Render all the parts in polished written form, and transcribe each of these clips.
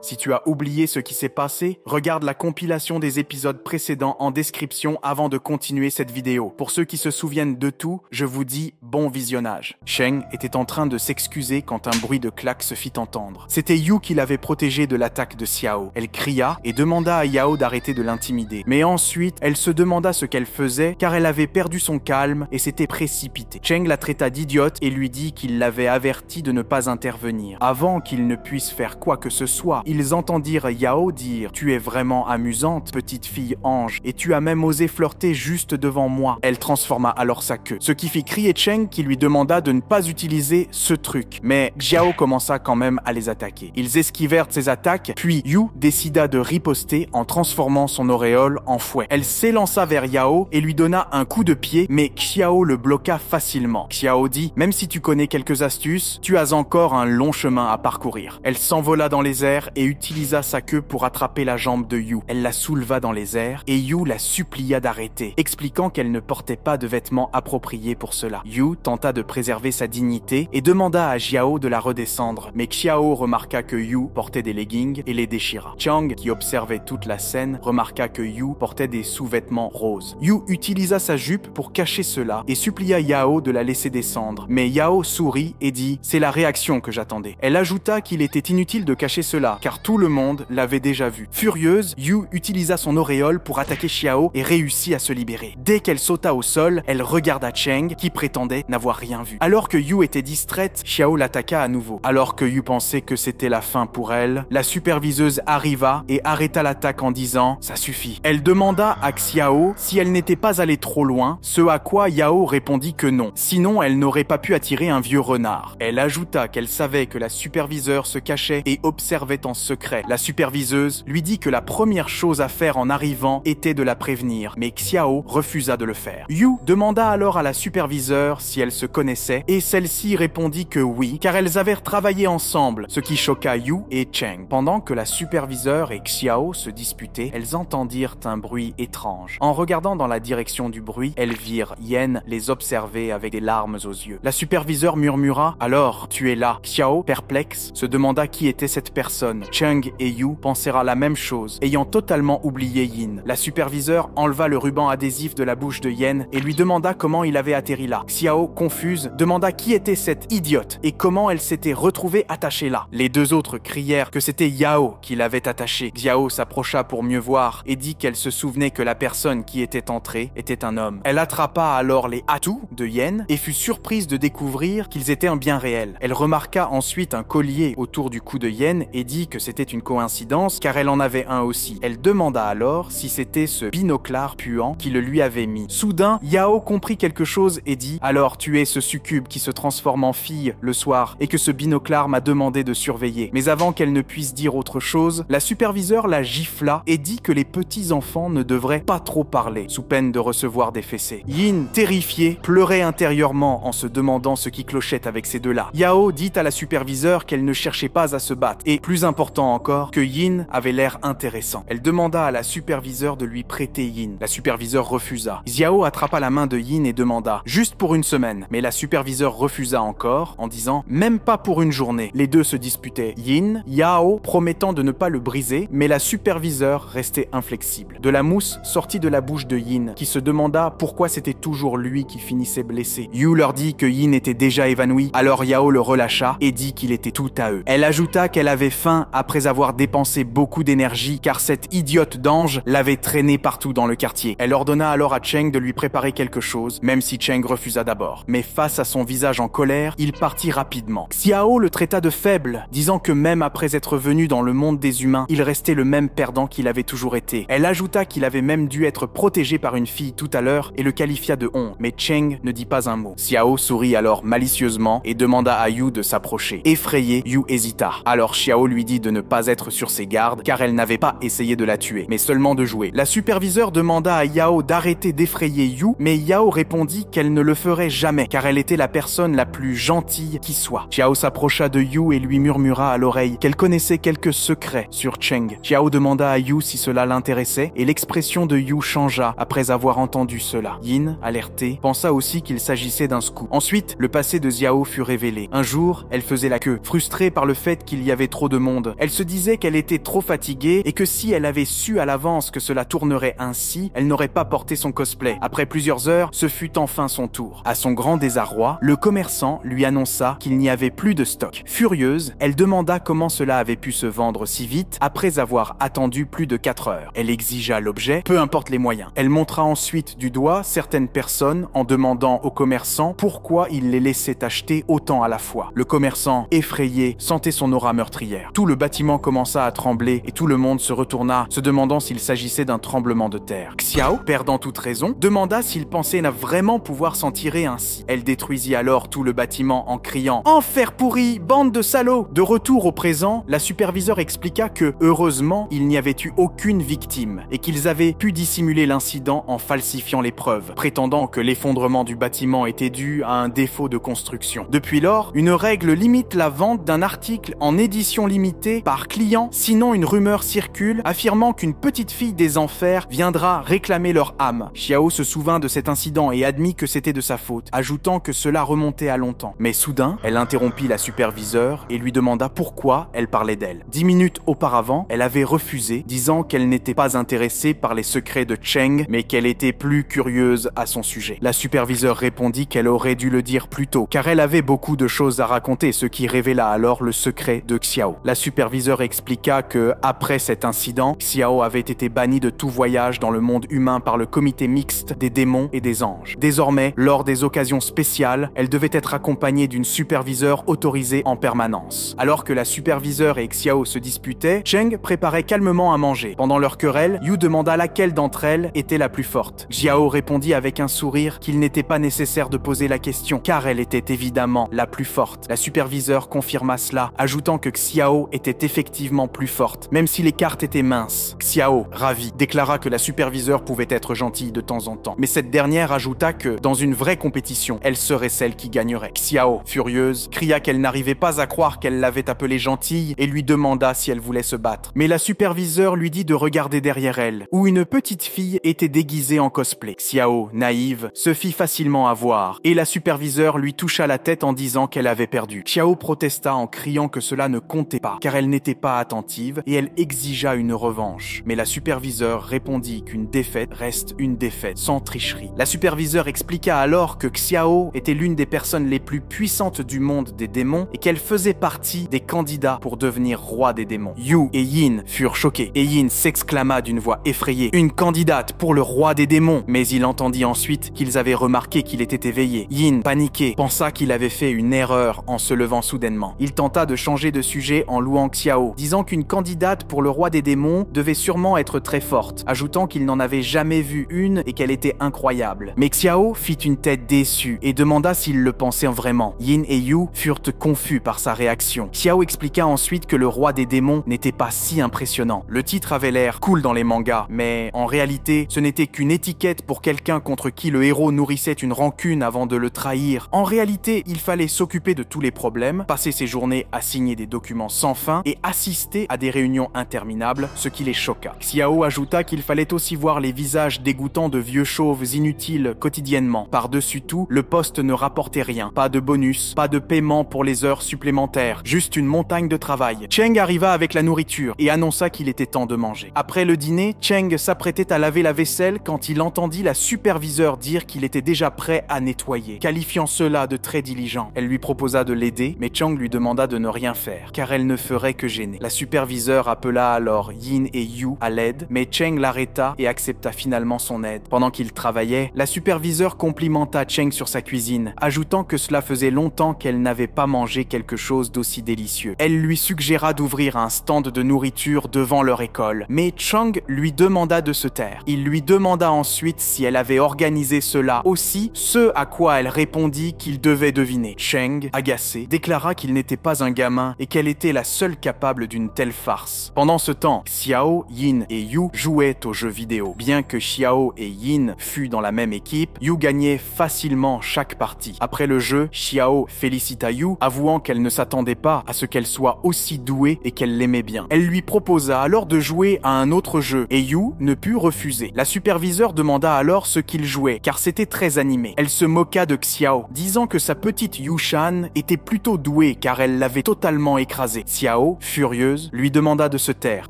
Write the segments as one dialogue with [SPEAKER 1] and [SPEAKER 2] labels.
[SPEAKER 1] Si tu as oublié ce qui s'est passé, regarde la compilation des épisodes précédents en description avant de continuer cette vidéo. Pour ceux qui se souviennent de tout, je vous dis bon visionnage. Cheng était en train de s'excuser quand un bruit de claque se fit entendre. C'était Yu qui l'avait protégé de l'attaque de Xiao. Elle cria et demanda à Yao d'arrêter de l'intimider. Mais ensuite, elle se demanda ce qu'elle faisait car elle avait perdu son calme et s'était précipitée. Cheng la traita d'idiote et lui dit qu'il l'avait averti de ne pas intervenir. Avant qu'il ne puisse faire quoi que ce soit, ils entendirent Yao dire « Tu es vraiment amusante, petite fille ange, et tu as même osé flirter juste devant moi. » Elle transforma alors sa queue, ce qui fit crier Cheng qui lui demanda de ne pas utiliser ce truc. Mais Xiao commença quand même à les attaquer. Ils esquivèrent ses attaques, puis Yu décida de riposter en transformant son auréole en fouet. Elle s'élança vers Yao et lui donna un coup de pied, mais Xiao le bloqua facilement. Xiao dit « Même si tu connais quelques astuces, tu as encore un long chemin à parcourir. » Elle s'envola dans les airs et utilisa sa queue pour attraper la jambe de Yu. Elle la souleva dans les airs et Yu la supplia d'arrêter, expliquant qu'elle ne portait pas de vêtements appropriés pour cela. Yu tenta de préserver sa dignité et demanda à Xiao de la redescendre, mais Xiao remarqua que Yu portait des leggings et les déchira. Chang, qui observait toute la scène, remarqua que Yu portait des sous-vêtements roses. Yu utilisa sa jupe pour cacher cela et supplia Yao de la laisser descendre, mais Yao sourit et dit « C'est la réaction que j'attendais. » Elle ajouta qu'il était inutile de cacher cela, car tout le monde l'avait déjà vu. Furieuse, Yu utilisa son auréole pour attaquer Xiao et réussit à se libérer. Dès qu'elle sauta au sol, elle regarda Cheng, qui prétendait n'avoir rien vu. Alors que Yu était distraite, Xiao l'attaqua à nouveau. Alors que Yu pensait que c'était la fin pour elle, la superviseuse arriva et arrêta l'attaque en disant « Ça suffit ». Elle demanda à Xiao si elle n'était pas allée trop loin, ce à quoi Yao répondit que non. Sinon, elle n'aurait pas pu attirer un vieux renard. Elle ajouta qu'elle savait que la superviseure se cachait et observait en secret. La superviseuse lui dit que la première chose à faire en arrivant était de la prévenir, mais Xiao refusa de le faire. Yu demanda alors à la superviseure si elle se connaissait et celle-ci répondit que oui, car elles avaient travaillé ensemble, ce qui choqua Yu et Cheng. Pendant que la superviseure et Xiao se disputaient, elles entendirent un bruit étrange. En regardant dans la direction du bruit, elles virent Yen les observer avec des larmes aux yeux. La superviseure murmura « Alors, tu es là ?» Xiao, perplexe, se demanda qui était cette personne. Cheng et Yu pensèrent à la même chose, ayant totalement oublié Yin. La superviseure enleva le ruban adhésif de la bouche de Yen et lui demanda comment il avait atterri là. Xiao, confuse, demanda qui était cette idiote et comment elle s'était retrouvée attachée là. Les deux autres crièrent que c'était Yao qui l'avait attachée. Xiao s'approcha pour mieux voir et dit qu'elle se souvenait que la personne qui était entrée était un homme. Elle attrapa alors les atouts de Yen et fut surprise de découvrir qu'ils étaient un bien réel. Elle remarqua ensuite un collier autour du cou de Yen et dit que c'était une coïncidence car elle en avait un aussi. Elle demanda alors si c'était ce binoclard puant qui le lui avait mis. Soudain, Yao comprit quelque chose et dit « Alors tu es ce succube qui se transforme en fille le soir et que ce binoclard m'a demandé de surveiller. » Mais avant qu'elle ne puisse dire autre chose, la superviseure la gifla et dit que les petits enfants ne devraient pas trop parler, sous peine de recevoir des fessées. Yin, terrifiée, pleurait intérieurement en se demandant ce qui clochait avec ces deux-là. Yao dit à la superviseure qu'elle ne cherchait pas à se battre et, plus important encore, que Yin avait l'air intéressant. Elle demanda à la superviseure de lui prêter Yin. La superviseure refusa. Xiao attrapa la main de Yin et demanda « Juste pour une semaine ». Mais la superviseure refusa encore en disant « Même pas pour une journée ». Les deux se disputaient. Yin, Yao promettant de ne pas le briser, mais la superviseure restait inflexible. De la mousse sortit de la bouche de Yin, qui se demanda pourquoi c'était toujours lui qui finissait blessé. Yu leur dit que Yin était déjà évanoui, alors Yao le relâcha et dit qu'il était tout à eux. Elle ajouta qu'elle avait faim après avoir dépensé beaucoup d'énergie car cette idiote d'ange l'avait traîné partout dans le quartier. Elle ordonna alors à Cheng de lui préparer quelque chose, même si Cheng refusa d'abord. Mais face à son visage en colère, il partit rapidement. Xiao le traita de faible, disant que même après être venu dans le monde des humains, il restait le même perdant qu'il avait toujours été. Elle ajouta qu'il avait même dû être protégé par une fille tout à l'heure et le qualifia de honte. Mais Cheng ne dit pas un mot. Xiao sourit alors malicieusement et demanda à Yu de s'approcher. Effrayé, Yu hésita. Alors Xiao lui dit de ne pas être sur ses gardes car elle n'avait pas essayé de la tuer, mais seulement de jouer. La superviseure demanda à Yao d'arrêter d'effrayer Yu, mais Yao répondit qu'elle ne le ferait jamais car elle était la personne la plus gentille qui soit. Xiao s'approcha de Yu et lui murmura à l'oreille qu'elle connaissait quelques secrets sur Cheng. Xiao demanda à Yu si cela l'intéressait et l'expression de Yu changea après avoir entendu cela. Yin, alerté, pensa aussi qu'il s'agissait d'un scoop. Ensuite, le passé de Xiao fut révélé. Un jour, elle faisait la queue, frustrée par le fait qu'il y avait trop de monde. monde. Elle se disait qu'elle était trop fatiguée et que si elle avait su à l'avance que cela tournerait ainsi, elle n'aurait pas porté son cosplay. Après plusieurs heures, ce fut enfin son tour. À son grand désarroi, le commerçant lui annonça qu'il n'y avait plus de stock. Furieuse, elle demanda comment cela avait pu se vendre si vite après avoir attendu plus de 4 heures. Elle exigea l'objet, peu importe les moyens. Elle montra ensuite du doigt certaines personnes en demandant au commerçant pourquoi il les laissait acheter autant à la fois. Le commerçant, effrayé, sentait son aura meurtrière. Tout le bâtiment commença à trembler et tout le monde se retourna, se demandant s'il s'agissait d'un tremblement de terre. Xiao, perdant toute raison, demanda s'il pensait vraiment pouvoir s'en tirer ainsi. Elle détruisit alors tout le bâtiment en criant « Enfer pourri, bande de salauds !» De retour au présent, la superviseure expliqua que, heureusement, il n'y avait eu aucune victime et qu'ils avaient pu dissimuler l'incident en falsifiant les preuves, prétendant que l'effondrement du bâtiment était dû à un défaut de construction. Depuis lors, une règle limite la vente d'un article en édition limitée par client, sinon une rumeur circule affirmant qu'une petite fille des enfers viendra réclamer leur âme. Xiao se souvint de cet incident et admit que c'était de sa faute, ajoutant que cela remontait à longtemps. Mais soudain, elle interrompit la superviseure et lui demanda pourquoi elle parlait d'elle. 10 minutes auparavant, elle avait refusé, disant qu'elle n'était pas intéressée par les secrets de Cheng, mais qu'elle était plus curieuse à son sujet. La superviseure répondit qu'elle aurait dû le dire plus tôt, car elle avait beaucoup de choses à raconter, ce qui révéla alors le secret de Xiao. La superviseure expliqua que, après cet incident, Xiao avait été bannie de tout voyage dans le monde humain par le comité mixte des démons et des anges. Désormais, lors des occasions spéciales, elle devait être accompagnée d'une superviseure autorisée en permanence. Alors que la superviseure et Xiao se disputaient, Cheng préparait calmement à manger. Pendant leur querelle, Yu demanda laquelle d'entre elles était la plus forte. Xiao répondit avec un sourire qu'il n'était pas nécessaire de poser la question, car elle était évidemment la plus forte. La superviseure confirma cela, ajoutant que Xiao était effectivement plus forte, même si les cartes étaient minces. Xiao, ravi, déclara que la superviseure pouvait être gentille de temps en temps, mais cette dernière ajouta que, dans une vraie compétition, elle serait celle qui gagnerait. Xiao, furieuse, cria qu'elle n'arrivait pas à croire qu'elle l'avait appelée gentille et lui demanda si elle voulait se battre. Mais la superviseure lui dit de regarder derrière elle, où une petite fille était déguisée en cosplay. Xiao, naïve, se fit facilement avoir, et la superviseure lui toucha la tête en disant qu'elle avait perdu. Xiao protesta en criant que cela ne comptait pas, car elle n'était pas attentive, et elle exigea une revanche. Mais la superviseure répondit qu'une défaite reste une défaite, sans tricherie. La superviseure expliqua alors que Xiao était l'une des personnes les plus puissantes du monde des démons et qu'elle faisait partie des candidats pour devenir roi des démons. Yu et Yin furent choqués, et Yin s'exclama d'une voix effrayée « Une candidate pour le roi des démons !» Mais il entendit ensuite qu'ils avaient remarqué qu'il était éveillé. Yin, paniqué, pensa qu'il avait fait une erreur en se levant soudainement. Il tenta de changer de sujet en louant Xiao, disant qu'une candidate pour le roi des démons devait sûrement être très forte, ajoutant qu'il n'en avait jamais vu une et qu'elle était incroyable. Mais Xiao fit une tête déçue et demanda s'il le pensait vraiment. Yin et Yu furent confus par sa réaction. Xiao expliqua ensuite que le roi des démons n'était pas si impressionnant. Le titre avait l'air cool dans les mangas, mais en réalité, ce n'était qu'une étiquette pour quelqu'un contre qui le héros nourrissait une rancune avant de le trahir. En réalité, il fallait s'occuper de tous les problèmes, passer ses journées à signer des documents sans fin et assister à des réunions interminables, ce qui les choqua. Xiao ajouta qu'il fallait aussi voir les visages dégoûtants de vieux chauves inutiles quotidiennement. Par-dessus tout, le poste ne rapportait rien. Pas de bonus, pas de paiement pour les heures supplémentaires, juste une montagne de travail. Cheng arriva avec la nourriture et annonça qu'il était temps de manger. Après le dîner, Cheng s'apprêtait à laver la vaisselle quand il entendit la superviseure dire qu'il était déjà prêt à nettoyer, qualifiant cela de très diligent. Elle lui proposa de l'aider, mais Cheng lui demanda de ne rien faire, car elle ne ferait que gêner. La superviseure appela alors Yin et Yu à l'aide, mais Cheng l'arrêta et accepta finalement son aide. Pendant qu'il travaillait, la superviseure complimenta Cheng sur sa cuisine, ajoutant que cela faisait longtemps qu'elle n'avait pas mangé quelque chose d'aussi délicieux. Elle lui suggéra d'ouvrir un stand de nourriture devant leur école, mais Cheng lui demanda de se taire. Il lui demanda ensuite si elle avait organisé cela aussi, ce à quoi elle répondit qu'il devait deviner. Cheng, agacé, déclara qu'il n'était pas un gamin et qu'elle était la seule capable d'une telle farce. Pendant ce temps, Xiao, Yin et Yu jouaient aux jeux vidéo. Bien que Xiao et Yin fussent dans la même équipe, Yu gagnait facilement chaque partie. Après le jeu, Xiao félicita Yu, avouant qu'elle ne s'attendait pas à ce qu'elle soit aussi douée et qu'elle l'aimait bien. Elle lui proposa alors de jouer à un autre jeu et Yu ne put refuser. La superviseure demanda alors ce qu'il jouait, car c'était très animé. Elle se moqua de Xiao, disant que sa petite Yu-Shan était plutôt douée car elle l'avait totalement écrasé. Xiao Xiao, furieuse, lui demanda de se taire,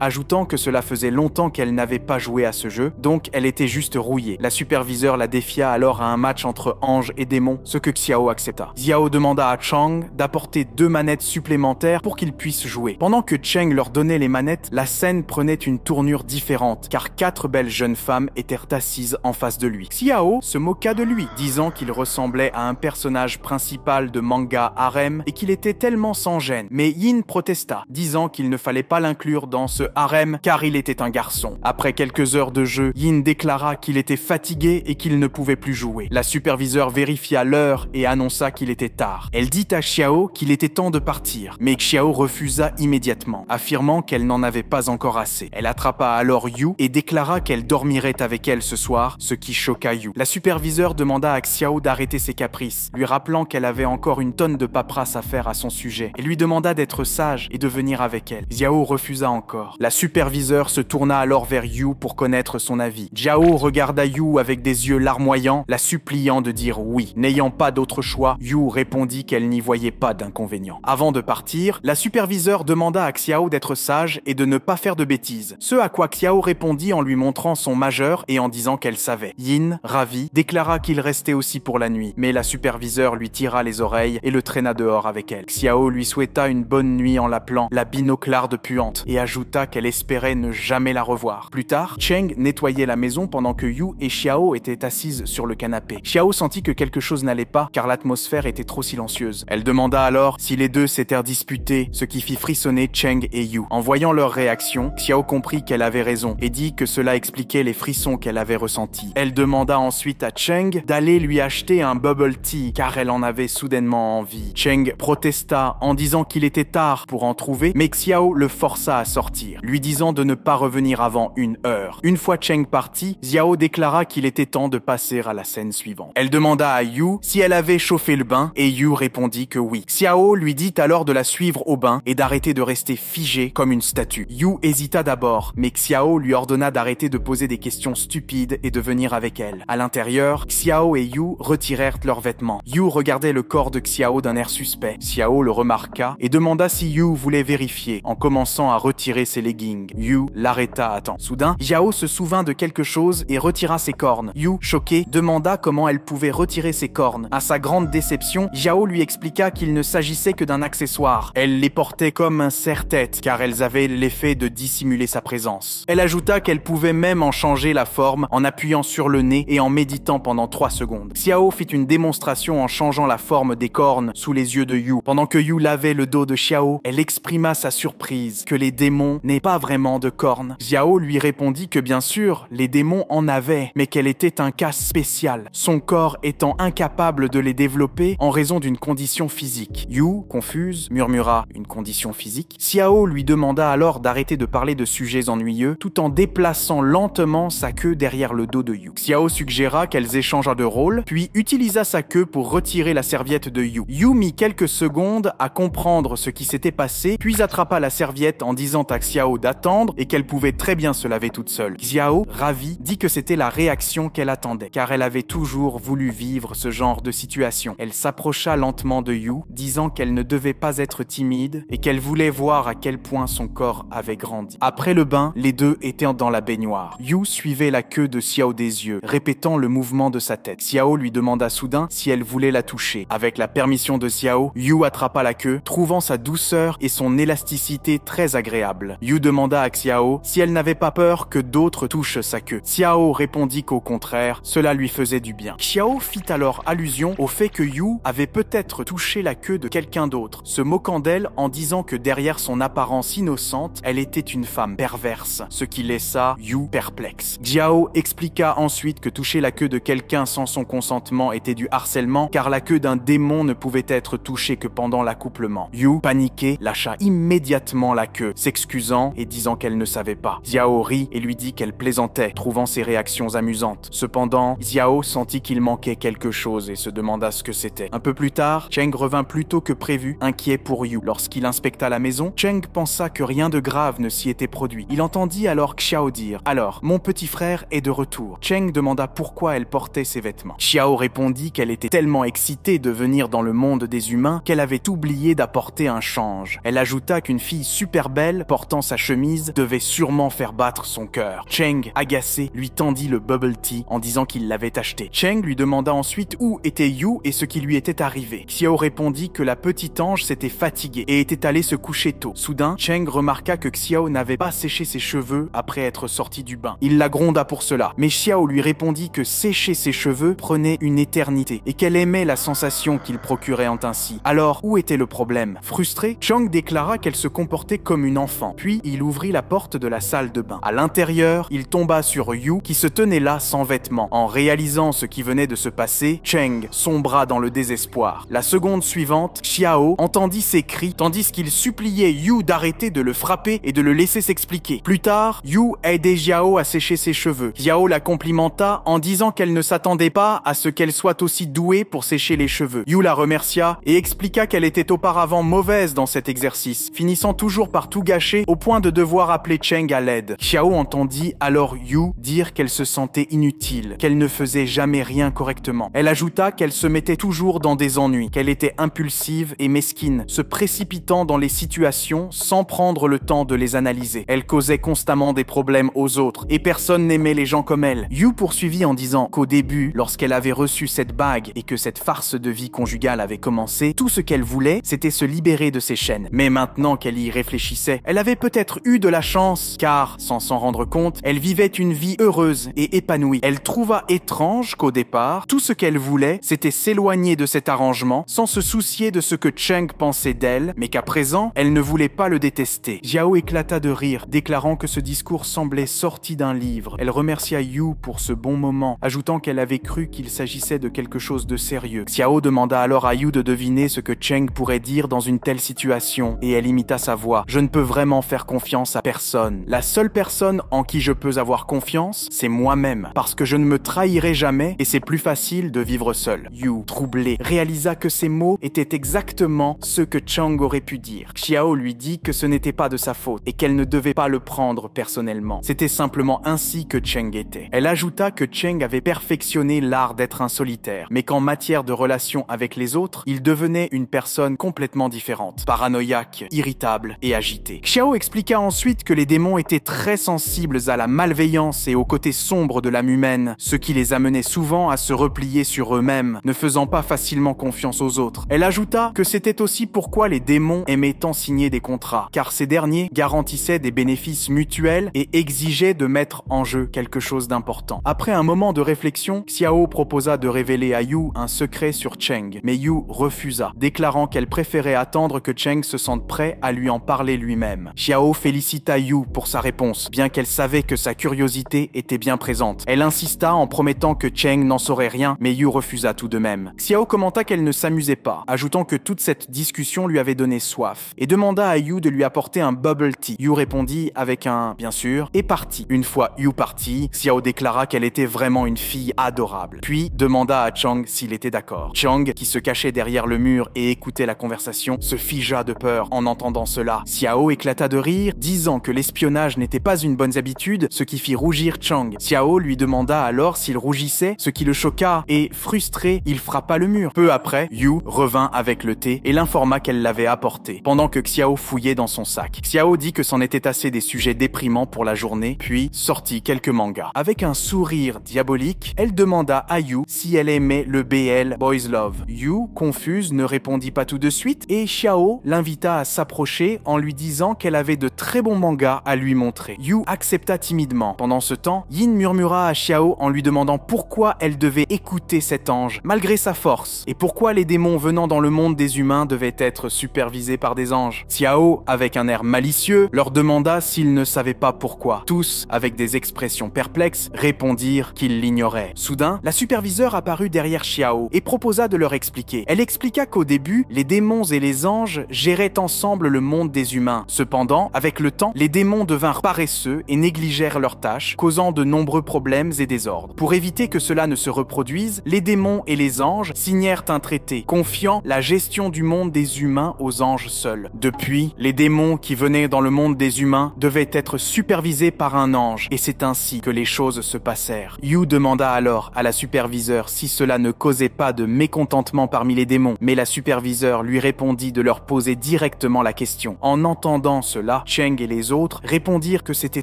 [SPEAKER 1] ajoutant que cela faisait longtemps qu'elle n'avait pas joué à ce jeu, donc elle était juste rouillée. La superviseure la défia alors à un match entre anges et démons, ce que Xiao accepta. Xiao demanda à Chang d'apporter 2 manettes supplémentaires pour qu'ils puissent jouer. Pendant que Cheng leur donnait les manettes, la scène prenait une tournure différente, car 4 belles jeunes femmes étaient assises en face de lui. Xiao se moqua de lui, disant qu'il ressemblait à un personnage principal de manga harem et qu'il était tellement sans gêne. Mais Yin protesta, disant qu'il ne fallait pas l'inclure dans ce harem car il était un garçon. Après quelques heures de jeu, Yin déclara qu'il était fatigué et qu'il ne pouvait plus jouer. La superviseure vérifia l'heure et annonça qu'il était tard. Elle dit à Xiao qu'il était temps de partir, mais Xiao refusa immédiatement, affirmant qu'elle n'en avait pas encore assez. Elle attrapa alors Yu et déclara qu'elle dormirait avec elle ce soir, ce qui choqua Yu. La superviseure demanda à Xiao d'arrêter ses caprices, lui rappelant qu'elle avait encore une tonne de paperasse à faire à son sujet, et lui demanda d'être sage et de venir avec elle. Xiao refusa encore. La superviseure se tourna alors vers Yu pour connaître son avis. Xiao regarda Yu avec des yeux larmoyants, la suppliant de dire oui. N'ayant pas d'autre choix, Yu répondit qu'elle n'y voyait pas d'inconvénient. Avant de partir, la superviseure demanda à Xiao d'être sage et de ne pas faire de bêtises. Ce à quoi Xiao répondit en lui montrant son majeur et en disant qu'elle savait. Yin, ravi, déclara qu'il restait aussi pour la nuit, mais la superviseure lui tira les oreilles et le traîna dehors avec elle. Xiao lui souhaita une bonne nuit en l'appelant la binoclarde puante et ajouta qu'elle espérait ne jamais la revoir. Plus tard, Cheng nettoyait la maison pendant que Yu et Xiao étaient assises sur le canapé. Xiao sentit que quelque chose n'allait pas car l'atmosphère était trop silencieuse. Elle demanda alors si les deux s'étaient disputés, ce qui fit frissonner Cheng et Yu. En voyant leur réaction, Xiao comprit qu'elle avait raison et dit que cela expliquait les frissons qu'elle avait ressentis. Elle demanda ensuite à Cheng d'aller lui acheter un bubble tea car elle en avait soudainement envie. Cheng protesta en disant qu'il était tard pour en trouver, mais Xiao le força à sortir, lui disant de ne pas revenir avant 1 heure. Une fois Cheng parti, Xiao déclara qu'il était temps de passer à la scène suivante. Elle demanda à Yu si elle avait chauffé le bain et Yu répondit que oui. Xiao lui dit alors de la suivre au bain et d'arrêter de rester figée comme une statue. Yu hésita d'abord, mais Xiao lui ordonna d'arrêter de poser des questions stupides et de venir avec elle. À l'intérieur, Xiao et Yu retirèrent leurs vêtements. Yu regardait le corps de Xiao d'un air suspect. Xiao le remarqua et demanda si Yu voulait vérifier, en commençant à retirer ses leggings. Yu l'arrêta à temps. Soudain, Xiao se souvint de quelque chose et retira ses cornes. Yu, choqué, demanda comment elle pouvait retirer ses cornes. À sa grande déception, Xiao lui expliqua qu'il ne s'agissait que d'un accessoire. Elle les portait comme un serre-tête, car elles avaient l'effet de dissimuler sa présence. Elle ajouta qu'elle pouvait même en changer la forme en appuyant sur le nez et en méditant pendant 3 secondes. Xiao fit une démonstration en changeant la forme des cornes sous les yeux de Yu. Pendant que Yu lavait le dos de Xiao, elle exprima sa surprise que les démons n'aient pas vraiment de cornes. Xiao lui répondit que bien sûr, les démons en avaient, mais qu'elle était un cas spécial, son corps étant incapable de les développer en raison d'une condition physique. Yu, confuse, murmura « une condition physique ?» Xiao lui demanda alors d'arrêter de parler de sujets ennuyeux tout en déplaçant lentement sa queue derrière le dos de Yu. Xiao suggéra qu'elles échangent de rôle, puis utilisa sa queue pour retirer la serviette de Yu. Yu mit quelques secondes à comprendre ce qui s'était passé, puis attrapa la serviette en disant à Xiao d'attendre et qu'elle pouvait très bien se laver toute seule. Xiao, ravie, dit que c'était la réaction qu'elle attendait, car elle avait toujours voulu vivre ce genre de situation. Elle s'approcha lentement de Yu, disant qu'elle ne devait pas être timide et qu'elle voulait voir à quel point son corps avait grandi. Après le bain, les deux étaient dans la baignoire. Yu suivait la queue de Xiao des yeux, répétant le mouvement de sa tête. Xiao lui demanda soudain si elle voulait la toucher. Avec la permission de Xiao, Yu attrapa la queue, trouvant sa douceur et son élasticité très agréable. Yu demanda à Xiao si elle n'avait pas peur que d'autres touchent sa queue. Xiao répondit qu'au contraire, cela lui faisait du bien. Xiao fit alors allusion au fait que Yu avait peut-être touché la queue de quelqu'un d'autre, se moquant d'elle en disant que derrière son apparence innocente, elle était une femme perverse, ce qui laissa Yu perplexe. Xiao expliqua ensuite que toucher la queue de quelqu'un sans son consentement était du harcèlement, car la queue d'un démon ne pouvait être touchée que pendant l'accouplement. Yu, paniqué, lâcha immédiatement la queue, s'excusant et disant qu'elle ne savait pas. Xiao rit et lui dit qu'elle plaisantait, trouvant ses réactions amusantes. Cependant, Xiao sentit qu'il manquait quelque chose et se demanda ce que c'était. Un peu plus tard, Cheng revint plus tôt que prévu, inquiet pour Yu. Lorsqu'il inspecta la maison, Cheng pensa que rien de grave ne s'y était produit. Il entendit alors Xiao dire « Alors, mon petit frère est de retour ». Cheng demanda pourquoi elle portait ses vêtements. Xiao répondit qu'elle était tellement excitée de venir dans le monde des humains qu'elle avait oublié d'apporter un change. Elle Elle ajouta qu'une fille super belle portant sa chemise devait sûrement faire battre son cœur. Cheng, agacé, lui tendit le bubble tea en disant qu'il l'avait acheté. Cheng lui demanda ensuite où était Yu et ce qui lui était arrivé. Xiao répondit que la petite ange s'était fatiguée et était allée se coucher tôt. Soudain, Cheng remarqua que Xiao n'avait pas séché ses cheveux après être sorti du bain. Il la gronda pour cela, mais Xiao lui répondit que sécher ses cheveux prenait une éternité et qu'elle aimait la sensation qu'il procurait ainsi. Alors, où était le problème? Frustrée, Cheng déclara qu'elle se comportait comme une enfant. Puis, il ouvrit la porte de la salle de bain. À l'intérieur, il tomba sur Yu qui se tenait là sans vêtements. En réalisant ce qui venait de se passer, Cheng sombra dans le désespoir. La seconde suivante, Xiao entendit ses cris tandis qu'il suppliait Yu d'arrêter de le frapper et de le laisser s'expliquer. Plus tard, Yu aidait Xiao à sécher ses cheveux. Xiao la complimenta en disant qu'elle ne s'attendait pas à ce qu'elle soit aussi douée pour sécher les cheveux. Yu la remercia et expliqua qu'elle était auparavant mauvaise dans cet exercice, finissant toujours par tout gâcher au point de devoir appeler Cheng à l'aide. Xiao entendit alors Yu dire qu'elle se sentait inutile, qu'elle ne faisait jamais rien correctement. Elle ajouta qu'elle se mettait toujours dans des ennuis, qu'elle était impulsive et mesquine, se précipitant dans les situations sans prendre le temps de les analyser. Elle causait constamment des problèmes aux autres et personne n'aimait les gens comme elle. Yu poursuivit en disant qu'au début, lorsqu'elle avait reçu cette bague et que cette farce de vie conjugale avait commencé, tout ce qu'elle voulait, c'était se libérer de ses chaînes. Mais maintenant qu'elle y réfléchissait, elle avait peut-être eu de la chance, car, sans s'en rendre compte, elle vivait une vie heureuse et épanouie. Elle trouva étrange qu'au départ, tout ce qu'elle voulait, c'était s'éloigner de cet arrangement, sans se soucier de ce que Cheng pensait d'elle, mais qu'à présent, elle ne voulait pas le détester. Xiao éclata de rire, déclarant que ce discours semblait sorti d'un livre. Elle remercia Yu pour ce bon moment, ajoutant qu'elle avait cru qu'il s'agissait de quelque chose de sérieux. Xiao demanda alors à Yu de deviner ce que Cheng pourrait dire dans une telle situation, et elle imita sa voix. « Je ne peux vraiment faire confiance à personne. La seule personne en qui je peux avoir confiance, c'est moi-même, parce que je ne me trahirai jamais et c'est plus facile de vivre seul. » Yu, troublé, réalisa que ces mots étaient exactement ce que Cheng aurait pu dire. Xiao lui dit que ce n'était pas de sa faute et qu'elle ne devait pas le prendre personnellement. C'était simplement ainsi que Cheng était. Elle ajouta que Cheng avait perfectionné l'art d'être un solitaire, mais qu'en matière de relations avec les autres, il devenait une personne complètement différente, paranoïaque, irritable et agitée. Xiao expliqua ensuite que les démons étaient très sensibles à la malveillance et au côté sombre de l'âme humaine, ce qui les amenait souvent à se replier sur eux-mêmes, ne faisant pas facilement confiance aux autres. Elle ajouta que c'était aussi pourquoi les démons aimaient tant signer des contrats, car ces derniers garantissaient des bénéfices mutuels et exigeaient de mettre en jeu quelque chose d'important. Après un moment de réflexion, Xiao proposa de révéler à Yu un secret sur Cheng, mais Yu refusa, déclarant qu'elle préférait attendre que Cheng se sente prêt à lui en parler lui-même. Xiao félicita Yu pour sa réponse, bien qu'elle savait que sa curiosité était bien présente. Elle insista en promettant que Cheng n'en saurait rien, mais Yu refusa tout de même. Xiao commenta qu'elle ne s'amusait pas, ajoutant que toute cette discussion lui avait donné soif, et demanda à Yu de lui apporter un bubble tea. Yu répondit avec un « bien sûr » et partit. Une fois Yu parti, Xiao déclara qu'elle était vraiment une fille adorable, puis demanda à Cheng s'il était d'accord. Cheng, qui se cachait derrière le mur et écoutait la conversation, se figea de peur en entendant cela. Xiao éclata de rire, disant que l'espionnage n'était pas une bonne habitude, ce qui fit rougir Cheng. Xiao lui demanda alors s'il rougissait, ce qui le choqua, et frustré, il frappa le mur. Peu après, Yu revint avec le thé et l'informa qu'elle l'avait apporté, pendant que Xiao fouillait dans son sac. Xiao dit que c'en était assez des sujets déprimants pour la journée, puis sortit quelques mangas. Avec un sourire diabolique, elle demanda à Yu si elle aimait le BL Boys Love. Yu, confuse, ne répondit pas tout de suite, et Xiao l'invita à s'approcher en lui disant qu'elle avait de très bons mangas à lui montrer. Yu accepta timidement. Pendant ce temps, Yin murmura à Xiao en lui demandant pourquoi elle devait écouter cet ange, malgré sa force, et pourquoi les démons venant dans le monde des humains devaient être supervisés par des anges. Xiao, avec un air malicieux, leur demanda s'ils ne savaient pas pourquoi. Tous, avec des expressions perplexes, répondirent qu'ils l'ignoraient. Soudain, la superviseure apparut derrière Xiao et proposa de leur expliquer. Elle expliqua qu'au début, les démons et les anges géraient ensemble le monde des humains. Cependant, avec le temps, les démons devinrent paresseux et négligèrent leurs tâches, causant de nombreux problèmes et désordres. Pour éviter que cela ne se reproduise, les démons et les anges signèrent un traité, confiant la gestion du monde des humains aux anges seuls. Depuis, les démons qui venaient dans le monde des humains devaient être supervisés par un ange, et c'est ainsi que les choses se passèrent. Yu demanda alors à la superviseure si cela ne causait pas de mécontentement parmi les démons, mais la superviseure lui répondit de leur poser directement directement la question. En entendant cela, Cheng et les autres répondirent que c'était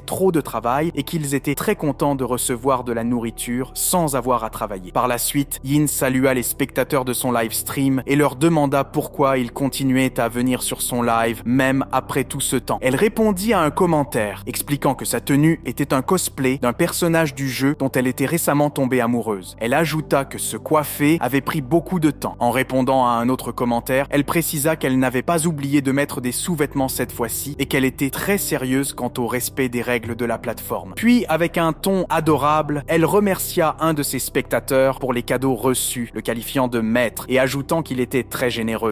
[SPEAKER 1] trop de travail et qu'ils étaient très contents de recevoir de la nourriture sans avoir à travailler. Par la suite, Yin salua les spectateurs de son live stream et leur demanda pourquoi ils continuaient à venir sur son live même après tout ce temps. Elle répondit à un commentaire expliquant que sa tenue était un cosplay d'un personnage du jeu dont elle était récemment tombée amoureuse. Elle ajouta que se coiffer avait pris beaucoup de temps. En répondant à un autre commentaire, elle précisa qu'elle n'avait pas oublié de mettre des sous-vêtements cette fois-ci et qu'elle était très sérieuse quant au respect des règles de la plateforme. Puis, avec un ton adorable, elle remercia un de ses spectateurs pour les cadeaux reçus, le qualifiant de maître et ajoutant qu'il était très généreux.